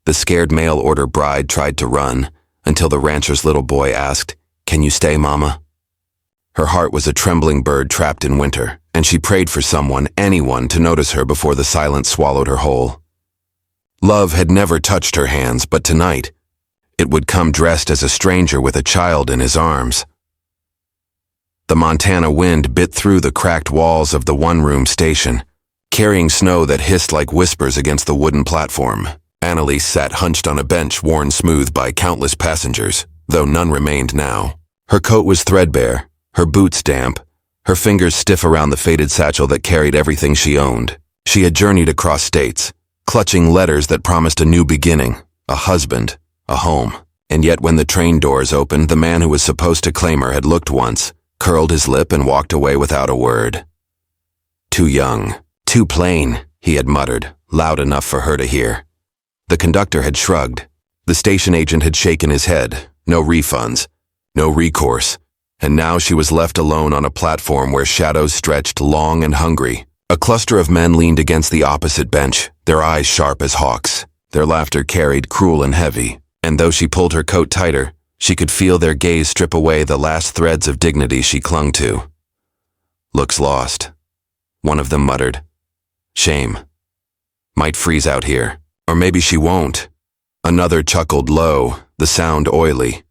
The scared mail-order bride tried to run, until the rancher's little boy asked, "Can you stay, Mama?" Her heart was a trembling bird trapped in winter, and she prayed for someone, anyone, to notice her before the silence swallowed her whole. Love had never touched her hands, but tonight, it would come dressed as a stranger with a child in his arms. The Montana wind bit through the cracked walls of the one-room station, carrying snow that hissed like whispers against the wooden platform. Annalise sat hunched on a bench worn smooth by countless passengers, though none remained now. Her coat was threadbare, her boots damp, her fingers stiff around the faded satchel that carried everything she owned. She had journeyed across states, clutching letters that promised a new beginning, a husband, a home. And yet when the train doors opened, the man who was supposed to claim her had looked once, curled his lip and walked away without a word. "Too young, too plain," he had muttered, loud enough for her to hear. The conductor had shrugged. The station agent had shaken his head. No refunds, no recourse. And now she was left alone on a platform where shadows stretched long and hungry. A cluster of men leaned against the opposite bench, their eyes sharp as hawks. Their laughter carried cruel and heavy, and though she pulled her coat tighter, she could feel their gaze strip away the last threads of dignity she clung to. "Looks lost," one of them muttered. "Shame. Might freeze out here. Or maybe she won't." Another chuckled low, the sound oily.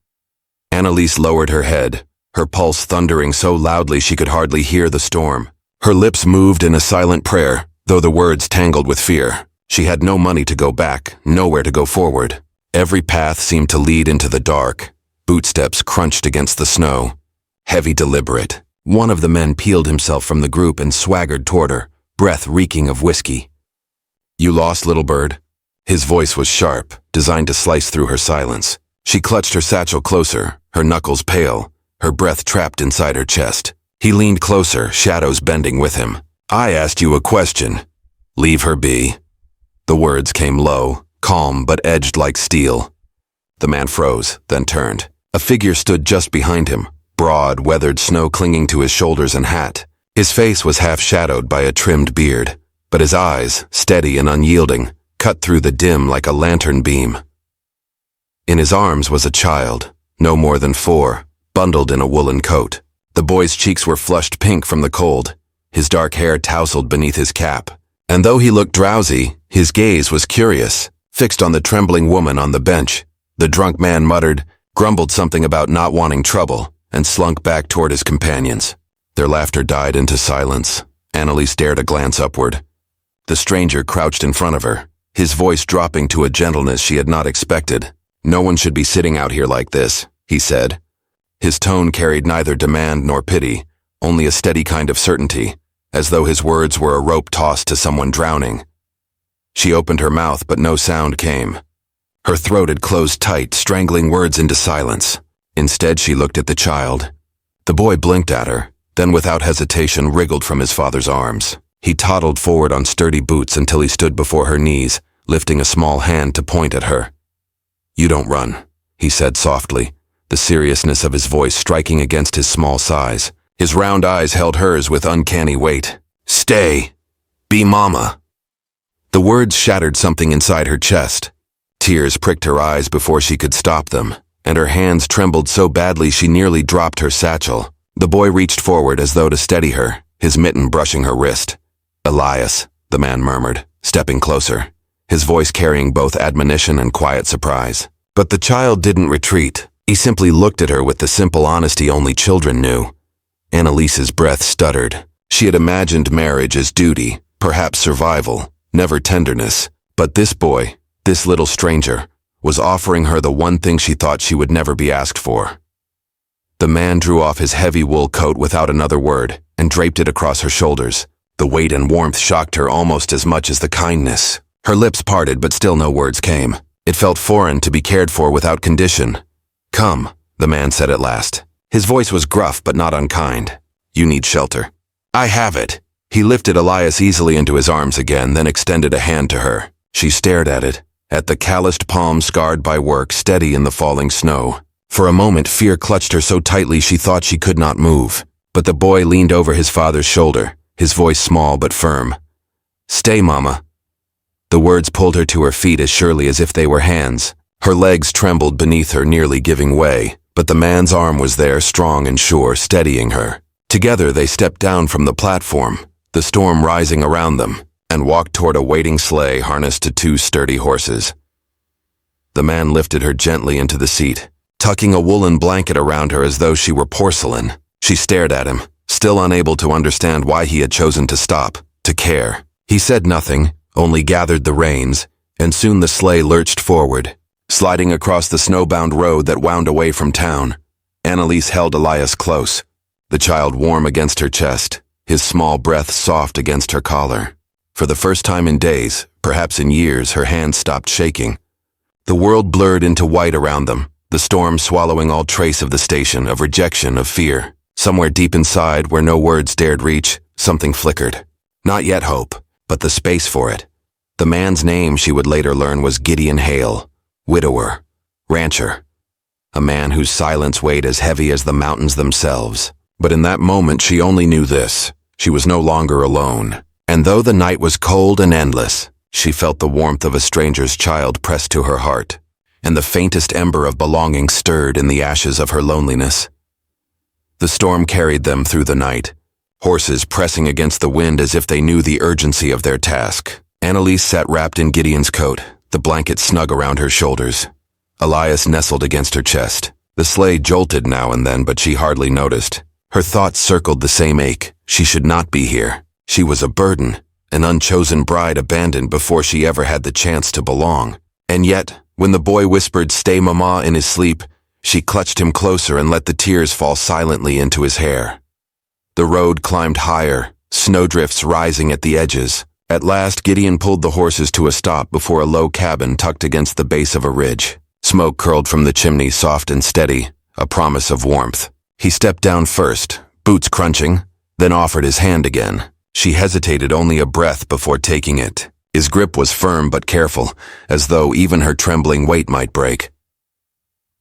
Annalise lowered her head, her pulse thundering so loudly she could hardly hear the storm. Her lips moved in a silent prayer, though the words tangled with fear. She had no money to go back, nowhere to go forward. Every path seemed to lead into the dark. Bootsteps crunched against the snow. Heavy, deliberate. One of the men peeled himself from the group and swaggered toward her, breath reeking of whiskey. "You lost, little bird?" His voice was sharp, designed to slice through her silence. She clutched her satchel closer, her knuckles pale, her breath trapped inside her chest. He leaned closer, shadows bending with him. "I asked you a question. Leave her be." The words came low, calm but edged like steel. The man froze, then turned. A figure stood just behind him, broad, weathered snow clinging to his shoulders and hat. His face was half shadowed by a trimmed beard, but his eyes, steady and unyielding, cut through the dim like a lantern beam. In his arms was a child, no more than 4, bundled in a woolen coat. The boy's cheeks were flushed pink from the cold, his dark hair tousled beneath his cap. And though he looked drowsy, his gaze was curious, fixed on the trembling woman on the bench. The drunk man muttered, grumbled something about not wanting trouble, and slunk back toward his companions. Their laughter died into silence. Annalise dared a glance upward. The stranger crouched in front of her, his voice dropping to a gentleness she had not expected. "No one should be sitting out here like this," he said. His tone carried neither demand nor pity, only a steady kind of certainty, as though his words were a rope tossed to someone drowning. She opened her mouth, but no sound came. Her throat had closed tight, strangling words into silence. Instead, she looked at the child. The boy blinked at her, then without hesitation wriggled from his father's arms. He toddled forward on sturdy boots until he stood before her knees, lifting a small hand to point at her. "You don't run," he said softly, the seriousness of his voice striking against his small size. His round eyes held hers with uncanny weight. "Stay. Be Mama." The words shattered something inside her chest. Tears pricked her eyes before she could stop them, and her hands trembled so badly she nearly dropped her satchel. The boy reached forward as though to steady her, his mitten brushing her wrist. "Elias," the man murmured, stepping closer, his voice carrying both admonition and quiet surprise. But the child didn't retreat. He simply looked at her with the simple honesty only children knew. Annalise's breath stuttered. She had imagined marriage as duty, perhaps survival, never tenderness. But this boy, this little stranger, was offering her the one thing she thought she would never be asked for. The man drew off his heavy wool coat without another word and draped it across her shoulders. The weight and warmth shocked her almost as much as the kindness. Her lips parted, but still no words came. It felt foreign to be cared for without condition. "Come," the man said at last. His voice was gruff but not unkind. "You need shelter." "I have it." He lifted Elias easily into his arms again, then extended a hand to her. She stared at it, at the calloused palm scarred by work, steady in the falling snow. For a moment, fear clutched her so tightly she thought she could not move. But the boy leaned over his father's shoulder, his voice small but firm. "Stay, Mama." The words pulled her to her feet as surely as if they were hands. Her legs trembled beneath her, nearly giving way, but the man's arm was there, strong and sure, steadying her. Together they stepped down from the platform, the storm rising around them, and walked toward a waiting sleigh harnessed to 2 sturdy horses. The man lifted her gently into the seat, tucking a woolen blanket around her as though she were porcelain. She stared at him, still unable to understand why he had chosen to stop, to care. He said nothing, only gathered the reins, and soon the sleigh lurched forward, sliding across the snowbound road that wound away from town. Annalise held Elias close, the child warm against her chest, his small breath soft against her collar. For the first time in days, perhaps in years, her hands stopped shaking. The world blurred into white around them, the storm swallowing all trace of the station, of rejection, of fear. Somewhere deep inside, where no words dared reach, something flickered. Not yet hope, but the space for it. The man's name, she would later learn, was Gideon Hale, widower, rancher, a man whose silence weighed as heavy as the mountains themselves. But in that moment she only knew this: she was no longer alone. And though the night was cold and endless, she felt the warmth of a stranger's child pressed to her heart, and the faintest ember of belonging stirred in the ashes of her loneliness. The storm carried them through the night, horses pressing against the wind as if they knew the urgency of their task. Annalise sat wrapped in Gideon's coat, the blanket snug around her shoulders. Elias nestled against her chest. The sleigh jolted now and then, but she hardly noticed. Her thoughts circled the same ache. She should not be here. She was a burden, an unchosen bride abandoned before she ever had the chance to belong. And yet, when the boy whispered, "Stay, Mama," in his sleep, she clutched him closer and let the tears fall silently into his hair. The road climbed higher, snowdrifts rising at the edges. At last, Gideon pulled the horses to a stop before a low cabin tucked against the base of a ridge. Smoke curled from the chimney, soft and steady, a promise of warmth. He stepped down first, boots crunching, then offered his hand again. She hesitated only a breath before taking it. His grip was firm but careful, as though even her trembling weight might break.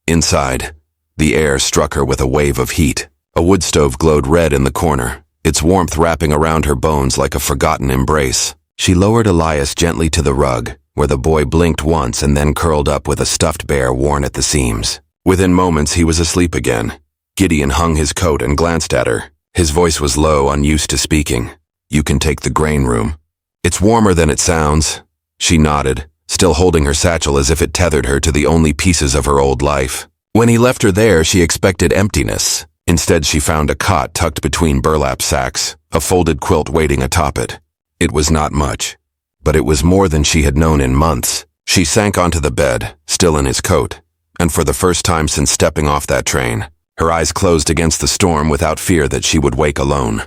Inside, the air struck her with a wave of heat. A wood stove glowed red in the corner, its warmth wrapping around her bones like a forgotten embrace. She lowered Elias gently to the rug, where the boy blinked once and then curled up with a stuffed bear worn at the seams. Within moments he was asleep again. Gideon hung his coat and glanced at her. His voice was low, unused to speaking. "You can take the grain room. It's warmer than it sounds." She nodded, still holding her satchel as if it tethered her to the only pieces of her old life. When he left her there, she expected emptiness. Instead, she found a cot tucked between burlap sacks, a folded quilt waiting atop it. It was not much, but it was more than she had known in months. She sank onto the bed, still in his coat, and for the first time since stepping off that train, her eyes closed against the storm without fear that she would wake alone.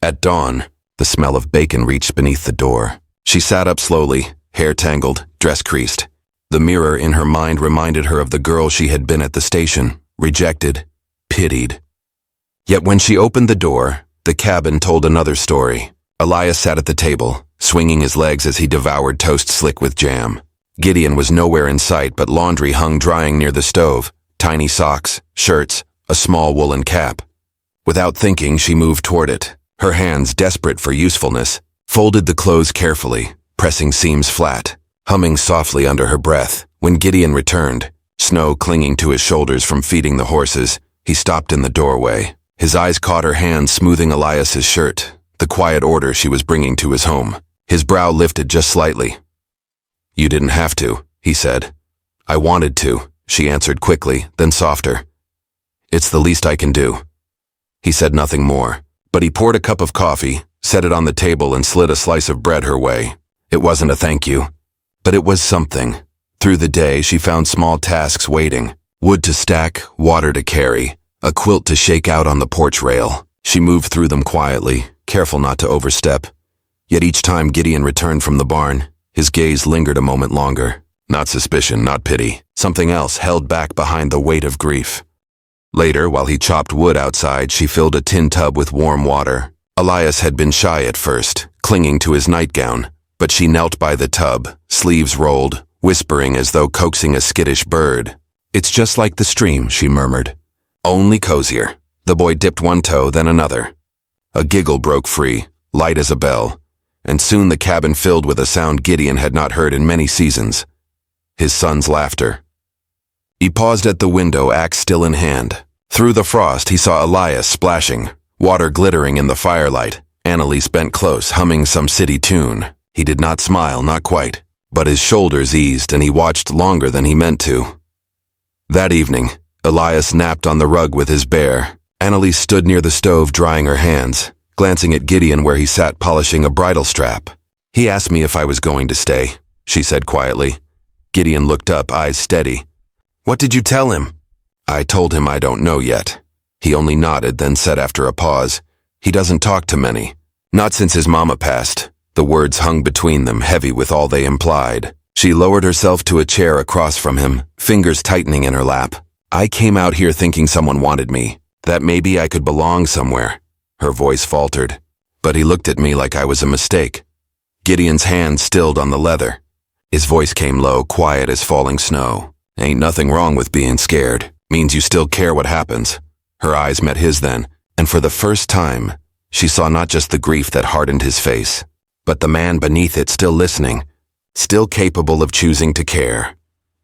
At dawn, the smell of bacon reached beneath the door. She sat up slowly, hair tangled, dress creased. The mirror in her mind reminded her of the girl she had been at the station, rejected, pitied. Yet when she opened the door, the cabin told another story. Elias sat at the table, swinging his legs as he devoured toast slick with jam. Gideon was nowhere in sight, but laundry hung drying near the stove, tiny socks, shirts, a small woolen cap. Without thinking, she moved toward it. Her hands, desperate for usefulness, folded the clothes carefully, pressing seams flat, humming softly under her breath. When Gideon returned, snow clinging to his shoulders from feeding the horses, he stopped in the doorway. His eyes caught her hand smoothing Elias's shirt, the quiet order she was bringing to his home. His brow lifted just slightly. "You didn't have to," he said. "I wanted to," she answered quickly, then softer. "It's the least I can do." He said nothing more, but he poured a cup of coffee, set it on the table, and slid a slice of bread her way. It wasn't a thank you, but it was something. Through the day, she found small tasks waiting: wood to stack, water to carry, a quilt to shake out on the porch rail. She moved through them quietly, careful not to overstep. Yet each time Gideon returned from the barn, his gaze lingered a moment longer. Not suspicion, not pity. Something else held back behind the weight of grief. Later, while he chopped wood outside, she filled a tin tub with warm water. Elias had been shy at first, clinging to his nightgown, but she knelt by the tub, sleeves rolled, whispering as though coaxing a skittish bird. "It's just like the stream," she murmured. "Only cozier." The boy dipped one toe, then another. A giggle broke free, light as a bell, and soon the cabin filled with a sound Gideon had not heard in many seasons: his son's laughter. He paused at the window, axe still in hand. Through the frost, he saw Elias splashing, water glittering in the firelight. Annalise bent close, humming some city tune. He did not smile, not quite, but his shoulders eased and he watched longer than he meant to. That evening, Elias napped on the rug with his bear. Annalise stood near the stove drying her hands, glancing at Gideon where he sat polishing a bridle strap. "He asked me if I was going to stay," she said quietly. Gideon looked up, eyes steady. "What did you tell him?" "I told him I don't know yet." He only nodded, then said after a pause, "He doesn't talk to many. Not since his mama passed." The words hung between them, heavy with all they implied. She lowered herself to a chair across from him, fingers tightening in her lap. "I came out here thinking someone wanted me, that maybe I could belong somewhere." Her voice faltered, but he looked at me like I was a mistake. Gideon's hand stilled on the leather. His voice came low, quiet as falling snow. "Ain't nothing wrong with being scared. Means you still care what happens." Her eyes met his then, and for the first time, she saw not just the grief that hardened his face, but the man beneath it still listening, still capable of choosing to care.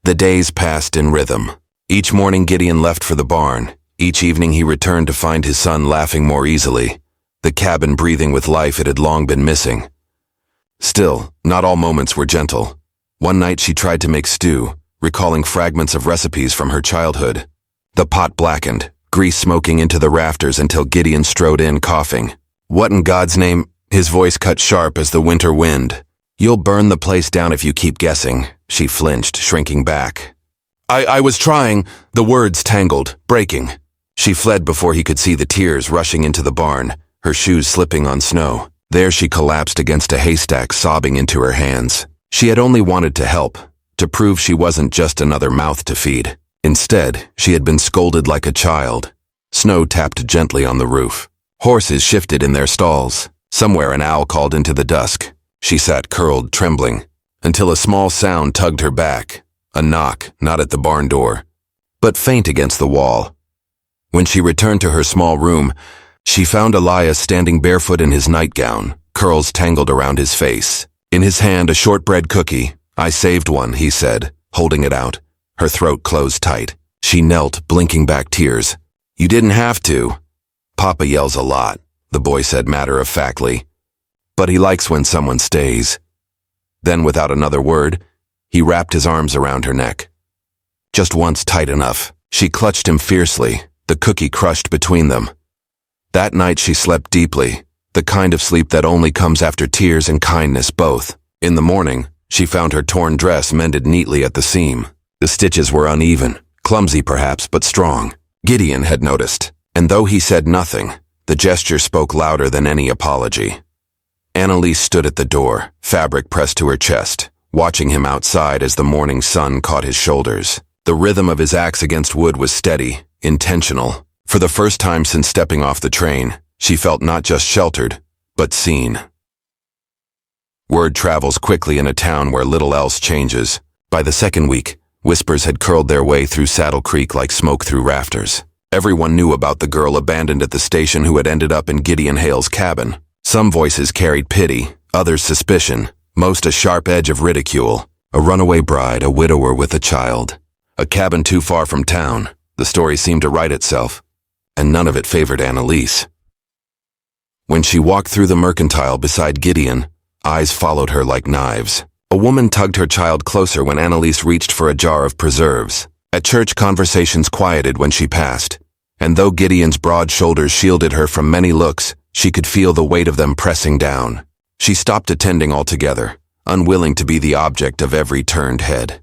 The days passed in rhythm. Each morning Gideon left for the barn. Each evening he returned to find his son laughing more easily, the cabin breathing with life it had long been missing. Still, not all moments were gentle. One night she tried to make stew, recalling fragments of recipes from her childhood. The pot blackened, grease smoking into the rafters until Gideon strode in coughing. "What in God's name?" His voice cut sharp as the winter wind. "You'll burn the place down if you keep guessing." She flinched, shrinking back. I was trying." The words tangled, breaking. She fled before he could see the tears rushing into the barn, her shoes slipping on snow. There she collapsed against a haystack, sobbing into her hands. She had only wanted to help, to prove she wasn't just another mouth to feed. Instead, she had been scolded like a child. Snow tapped gently on the roof. Horses shifted in their stalls. Somewhere an owl called into the dusk. She sat curled, trembling, until a small sound tugged her back. A knock, not at the barn door, but faint against the wall. When she returned to her small room, she found Elias standing barefoot in his nightgown, curls tangled around his face. In his hand, a shortbread cookie. "I saved one," he said, holding it out. Her throat closed tight. She knelt, blinking back tears. "You didn't have to." "Papa yells a lot," the boy said matter-of-factly. "But he likes when someone stays." Then, without another word, he wrapped his arms around her neck. Just once tight enough. She clutched him fiercely, the cookie crushed between them. That night she slept deeply, the kind of sleep that only comes after tears and kindness both. In the morning, she found her torn dress mended neatly at the seam. The stitches were uneven, clumsy perhaps, but strong. Gideon had noticed, and though he said nothing, the gesture spoke louder than any apology. Annalise stood at the door, fabric pressed to her chest, watching him outside as the morning sun caught his shoulders. The rhythm of his axe against wood was steady, intentional. For the first time since stepping off the train, she felt not just sheltered, but seen. Word travels quickly in a town where little else changes. By the second week, whispers had curled their way through Saddle Creek like smoke through rafters. Everyone knew about the girl abandoned at the station who had ended up in Gideon Hale's cabin. Some voices carried pity, others suspicion, most a sharp edge of ridicule. A runaway bride, a widower with a child. A cabin too far from town. The story seemed to write itself, and none of it favored Annalise. When she walked through the mercantile beside Gideon, eyes followed her like knives. A woman tugged her child closer when Annalise reached for a jar of preserves. At church, conversations quieted when she passed, and though Gideon's broad shoulders shielded her from many looks, she could feel the weight of them pressing down. She stopped attending altogether, unwilling to be the object of every turned head.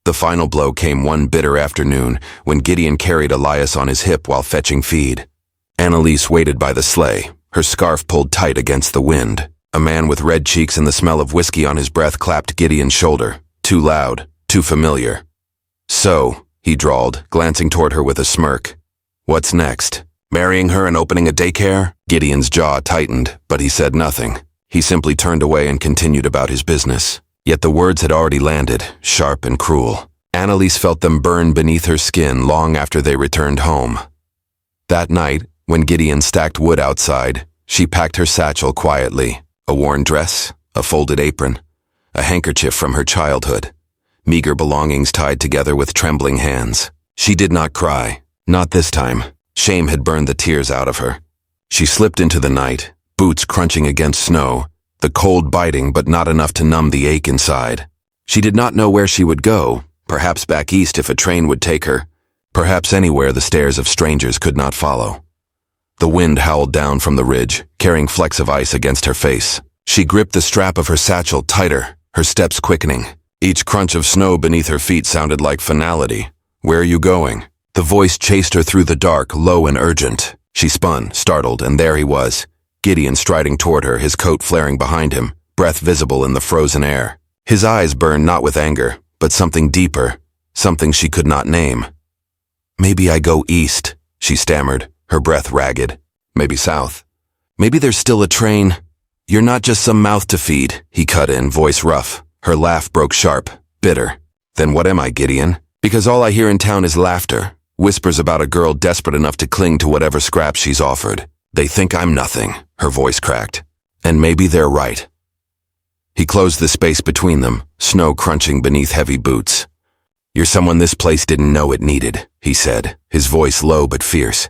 The final blow came one bitter afternoon when Gideon carried Elias on his hip while fetching feed. Annalise waited by the sleigh, her scarf pulled tight against the wind. A man with red cheeks and the smell of whiskey on his breath clapped Gideon's shoulder. Too loud, too familiar. "So," he drawled, glancing toward her with a smirk. "What's next? Marrying her and opening a daycare?" Gideon's jaw tightened, but he said nothing. He simply turned away and continued about his business. Yet the words had already landed, sharp and cruel. Annalise felt them burn beneath her skin long after they returned home. That night, when Gideon stacked wood outside, she packed her satchel quietly. A worn dress, a folded apron, a handkerchief from her childhood, meager belongings tied together with trembling hands. She did not cry, not this time. Shame had burned the tears out of her. She slipped into the night, boots crunching against snow, the cold biting but not enough to numb the ache inside. She did not know where she would go, perhaps back east if a train would take her, perhaps anywhere the stares of strangers could not follow. The wind howled down from the ridge, carrying flecks of ice against her face. She gripped the strap of her satchel tighter, her steps quickening. Each crunch of snow beneath her feet sounded like finality. "Where are you going?" The voice chased her through the dark, low and urgent. She spun, startled, and there he was, Gideon striding toward her, his coat flaring behind him, breath visible in the frozen air. His eyes burned not with anger, but something deeper, something she could not name. "Maybe I go east," she stammered, her breath ragged. "Maybe south. Maybe there's still a train." "You're not just some mouth to feed," he cut in, voice rough. Her laugh broke sharp, bitter. "Then what am I, Gideon? Because all I hear in town is laughter, whispers about a girl desperate enough to cling to whatever scraps she's offered. They think I'm nothing," her voice cracked. "And maybe they're right." He closed the space between them, snow crunching beneath heavy boots. "You're someone this place didn't know it needed," he said, his voice low but fierce.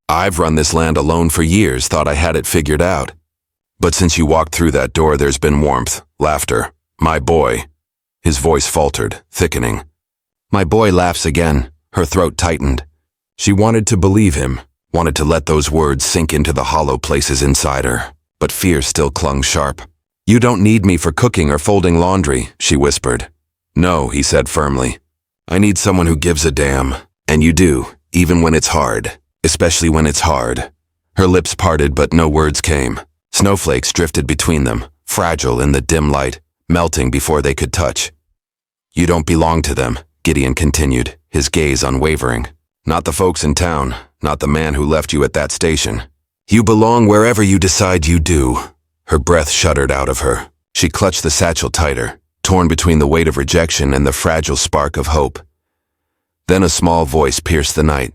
"I've run this land alone for years, thought I had it figured out. But since you walked through that door, there's been warmth, laughter. My boy." His voice faltered, thickening. "My boy laughs again." Her throat tightened. She wanted to believe him, wanted to let those words sink into the hollow places inside her, but fear still clung sharp. "You don't need me for cooking or folding laundry," she whispered. "No," he said firmly. "I need someone who gives a damn, and you do, even when it's hard, especially when it's hard." Her lips parted but no words came. Snowflakes drifted between them, fragile in the dim light, melting before they could touch. "You don't belong to them," Gideon continued, his gaze unwavering. "Not the folks in town, not the man who left you at that station. You belong wherever you decide you do." Her breath shuddered out of her. She clutched the satchel tighter, torn between the weight of rejection and the fragile spark of hope. Then a small voice pierced the night.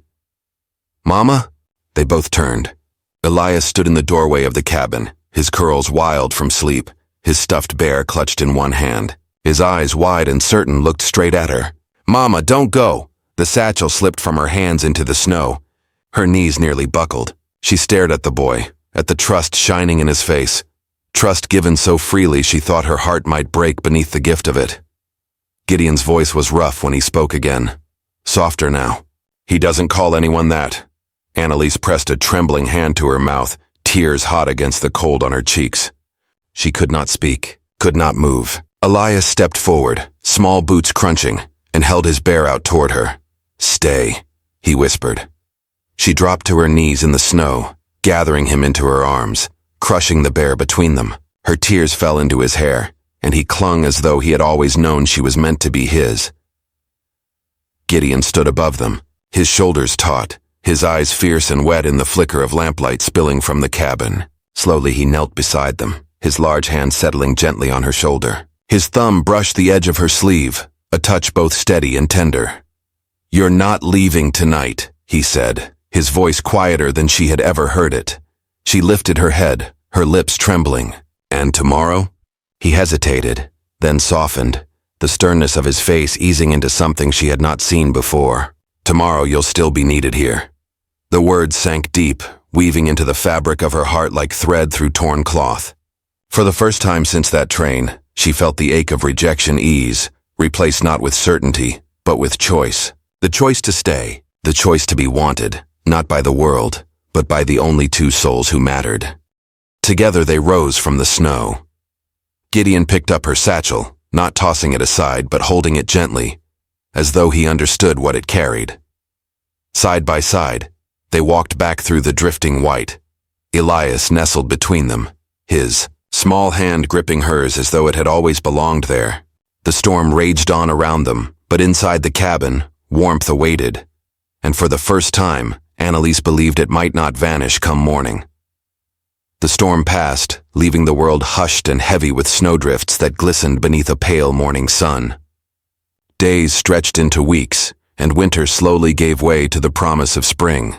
"Mama?" They both turned. Elias stood in the doorway of the cabin, his curls wild from sleep, his stuffed bear clutched in one hand. His eyes, wide and certain, looked straight at her. "Mama, don't go!" The satchel slipped from her hands into the snow. Her knees nearly buckled. She stared at the boy, at the trust shining in his face. Trust given so freely she thought her heart might break beneath the gift of it. Gideon's voice was rough when he spoke again. Softer now. "He doesn't call anyone that." Annalise pressed a trembling hand to her mouth, tears hot against the cold on her cheeks. She could not speak, could not move. Elias stepped forward, small boots crunching, and held his bear out toward her. "Stay," he whispered. She dropped to her knees in the snow, gathering him into her arms, crushing the bear between them. Her tears fell into his hair, and he clung as though he had always known she was meant to be his. Gideon stood above them, his shoulders taut, his eyes fierce and wet in the flicker of lamplight spilling from the cabin. Slowly he knelt beside them, his large hand settling gently on her shoulder. His thumb brushed the edge of her sleeve, a touch both steady and tender. "You're not leaving tonight," he said, his voice quieter than she had ever heard it. She lifted her head, her lips trembling. "And tomorrow?" He hesitated, then softened, the sternness of his face easing into something she had not seen before. "Tomorrow you'll still be needed here." The words sank deep, weaving into the fabric of her heart like thread through torn cloth. For the first time since that train, she felt the ache of rejection ease, replaced not with certainty, but with choice. The choice to stay, the choice to be wanted, not by the world, but by the only two souls who mattered. Together they rose from the snow. Gideon picked up her satchel, not tossing it aside, but holding it gently, as though he understood what it carried. Side by side, they walked back through the drifting white. Elias nestled between them, his small hand gripping hers as though it had always belonged there. The storm raged on around them, but inside the cabin, warmth awaited. And for the first time, Annalise believed it might not vanish come morning. The storm passed, leaving the world hushed and heavy with snowdrifts that glistened beneath a pale morning sun. Days stretched into weeks, and winter slowly gave way to the promise of spring.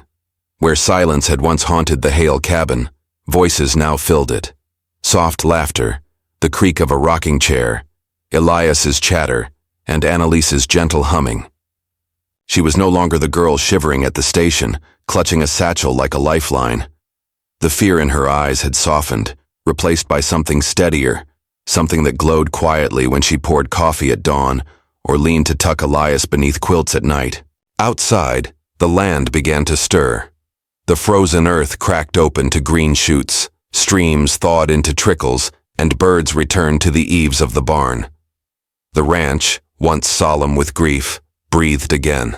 Where silence had once haunted the Hale cabin, voices now filled it. Soft laughter, the creak of a rocking chair, Elias's chatter, and Annalise's gentle humming. She was no longer the girl shivering at the station, clutching a satchel like a lifeline. The fear in her eyes had softened, replaced by something steadier, something that glowed quietly when she poured coffee at dawn or leaned to tuck Elias beneath quilts at night. Outside, the land began to stir. The frozen earth cracked open to green shoots, streams thawed into trickles, and birds returned to the eaves of the barn. The ranch, once solemn with grief, breathed again.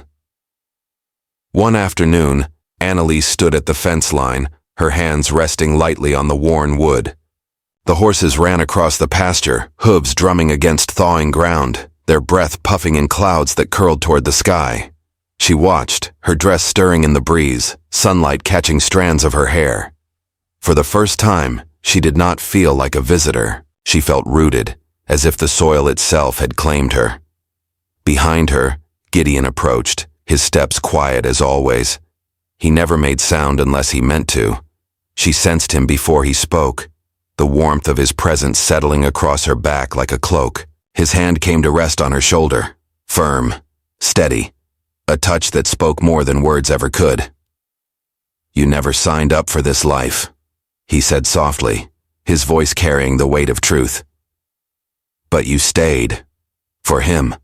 One afternoon, Annalise stood at the fence line, her hands resting lightly on the worn wood. The horses ran across the pasture, hooves drumming against thawing ground, their breath puffing in clouds that curled toward the sky. She watched, her dress stirring in the breeze, sunlight catching strands of her hair. For the first time, she did not feel like a visitor. She felt rooted, as if the soil itself had claimed her. Behind her, Gideon approached, his steps quiet as always. He never made sound unless he meant to. She sensed him before he spoke, the warmth of his presence settling across her back like a cloak. His hand came to rest on her shoulder, firm, steady, a touch that spoke more than words ever could. "You never signed up for this life," he said softly, his voice carrying the weight of truth. "But you stayed. For him."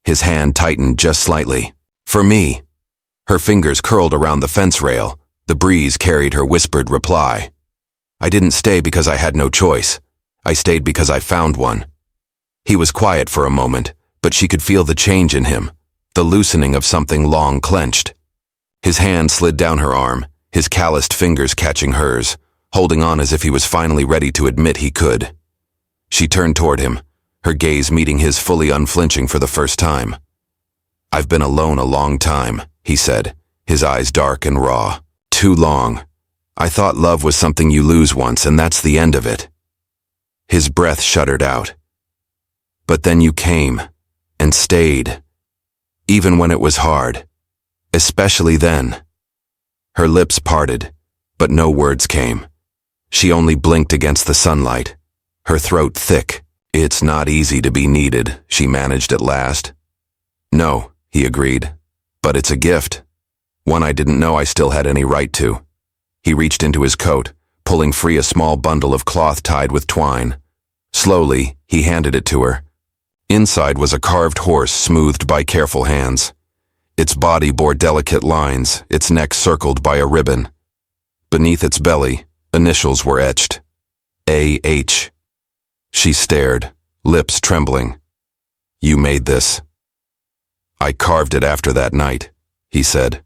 His hand tightened just slightly. "For me." Her fingers curled around the fence rail. The breeze carried her whispered reply. "I didn't stay because I had no choice. I stayed because I found one." He was quiet for a moment, but she could feel the change in him, the loosening of something long clenched. His hand slid down her arm, his calloused fingers catching hers, holding on as if he was finally ready to admit he could. She turned toward him, her gaze meeting his fully unflinching for the first time. "I've been alone a long time," he said, his eyes dark and raw. "Too long. I thought love was something you lose once, and that's the end of it." His breath shuddered out. "But then you came, and stayed. Even when it was hard. Especially then." Her lips parted, but no words came. She only blinked against the sunlight, her throat thick. "It's not easy to be needed," she managed at last. "No," he agreed, "but it's a gift. One I didn't know I still had any right to." He reached into his coat, pulling free a small bundle of cloth tied with twine. Slowly, he handed it to her. Inside was a carved horse smoothed by careful hands. Its body bore delicate lines, its neck circled by a ribbon. Beneath its belly, initials were etched. A.H. She stared, lips trembling. "You made this." "I carved it after that night," he said.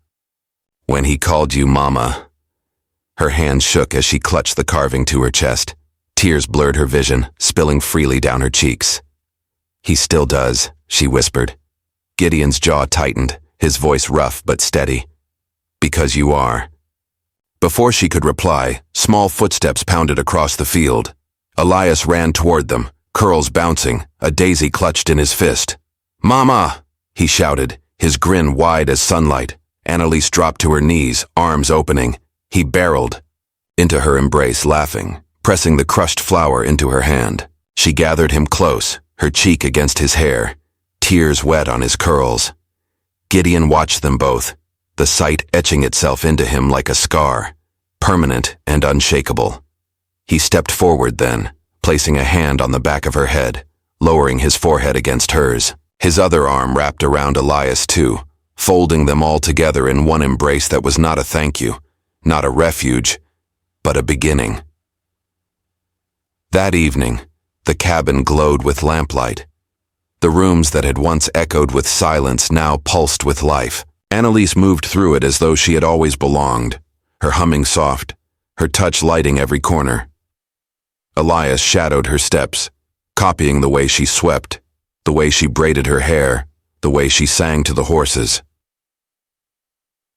"When he called you Mama." Her hand shook as she clutched the carving to her chest. Tears blurred her vision, spilling freely down her cheeks. "He still does," she whispered. Gideon's jaw tightened, his voice rough but steady. "Because you are." Before she could reply, small footsteps pounded across the field. Elias ran toward them, curls bouncing, a daisy clutched in his fist. "Mama!" he shouted, his grin wide as sunlight. Annalise dropped to her knees, arms opening. He barreled into her embrace, laughing, pressing the crushed flower into her hand. She gathered him close, her cheek against his hair, tears wet on his curls. Gideon watched them both, the sight etching itself into him like a scar, permanent and unshakable. He stepped forward then, placing a hand on the back of her head, lowering his forehead against hers. His other arm wrapped around Elias too, folding them all together in one embrace that was not a thank you, not a refuge, but a beginning. That evening, the cabin glowed with lamplight. The rooms that had once echoed with silence now pulsed with life. Annalise moved through it as though she had always belonged, her humming soft, her touch lighting every corner. Elias shadowed her steps, copying the way she swept, the way she braided her hair, the way she sang to the horses.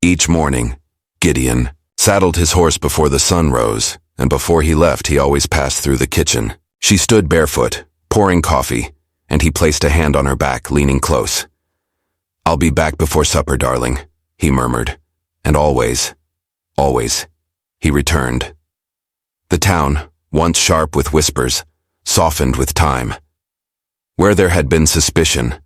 Each morning, Gideon saddled his horse before the sun rose, and before he left he always passed through the kitchen. She stood barefoot, pouring coffee, and he placed a hand on her back, leaning close. "I'll be back before supper, darling," he murmured. "And always, always," he returned. The town, once sharp with whispers, softened with time. Where there had been suspicion,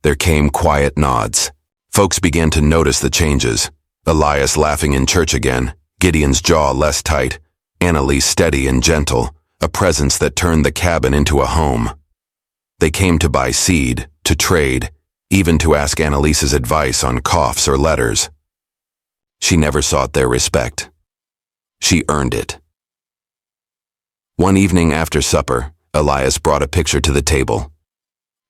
there came quiet nods. Folks began to notice the changes. Elias laughing in church again, Gideon's jaw less tight, Annalise steady and gentle, a presence that turned the cabin into a home. They came to buy seed, to trade, even to ask Annalise's advice on coughs or letters. She never sought their respect. She earned it. One evening after supper, Elias brought a picture to the table.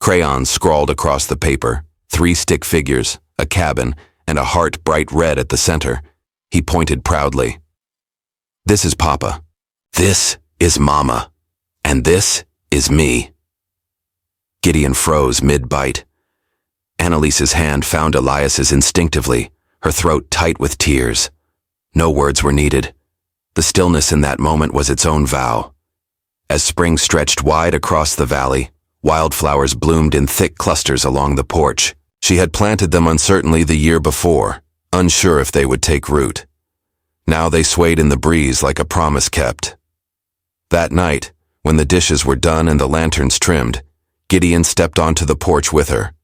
Crayons scrawled across the paper, 3 stick figures, a cabin, and a heart bright red at the center. He pointed proudly. "This is Papa. This is Mama. And this is me." Gideon froze mid-bite. Annalise's hand found Elias's instinctively, her throat tight with tears. No words were needed. The stillness in that moment was its own vow. As spring stretched wide across the valley, wildflowers bloomed in thick clusters along the porch. She had planted them uncertainly the year before, unsure if they would take root. Now they swayed in the breeze like a promise kept. That night, when the dishes were done and the lanterns trimmed, Gideon stepped onto the porch with her.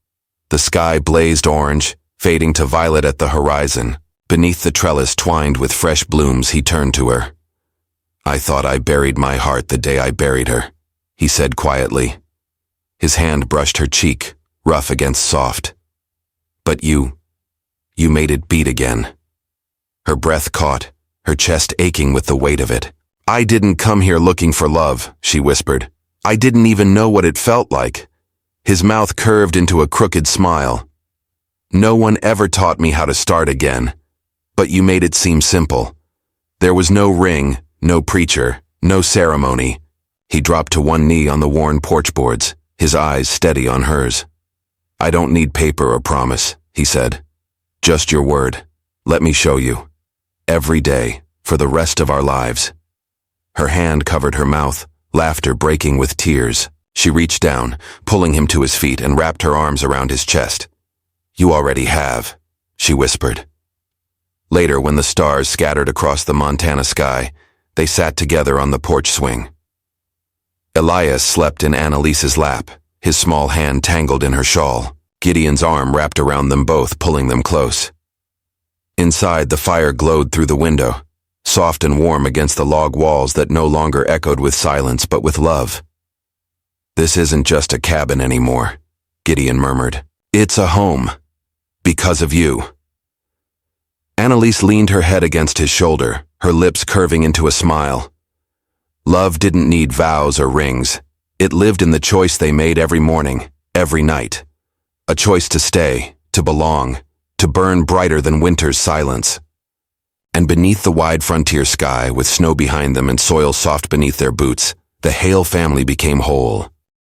The sky blazed orange, fading to violet at the horizon. Beneath the trellis twined with fresh blooms, he turned to her. "I thought I buried my heart the day I buried her," he said quietly. His hand brushed her cheek, rough against soft. "But you made it beat again." Her breath caught, her chest aching with the weight of it. "I didn't come here looking for love," she whispered. "I didn't even know what it felt like." His mouth curved into a crooked smile. "No one ever taught me how to start again. But you made it seem simple. There was no ring, no preacher, no ceremony." He dropped to one knee on the worn porch boards, his eyes steady on hers. "I don't need paper or promise," he said. "Just your word. Let me show you. Every day, for the rest of our lives." Her hand covered her mouth, laughter breaking with tears. She reached down, pulling him to his feet, and wrapped her arms around his chest. "You already have," she whispered. Later, when the stars scattered across the Montana sky, they sat together on the porch swing. Elias slept in Annalise's lap, his small hand tangled in her shawl. Gideon's arm wrapped around them both, pulling them close. Inside, the fire glowed through the window, soft and warm against the log walls that no longer echoed with silence but with love. "This isn't just a cabin anymore," Gideon murmured. "It's a home. Because of you." Annalise leaned her head against his shoulder, her lips curving into a smile. Love didn't need vows or rings. It lived in the choice they made every morning, every night. A choice to stay, to belong, to burn brighter than winter's silence. And beneath the wide frontier sky, with snow behind them and soil soft beneath their boots, the Hale family became whole.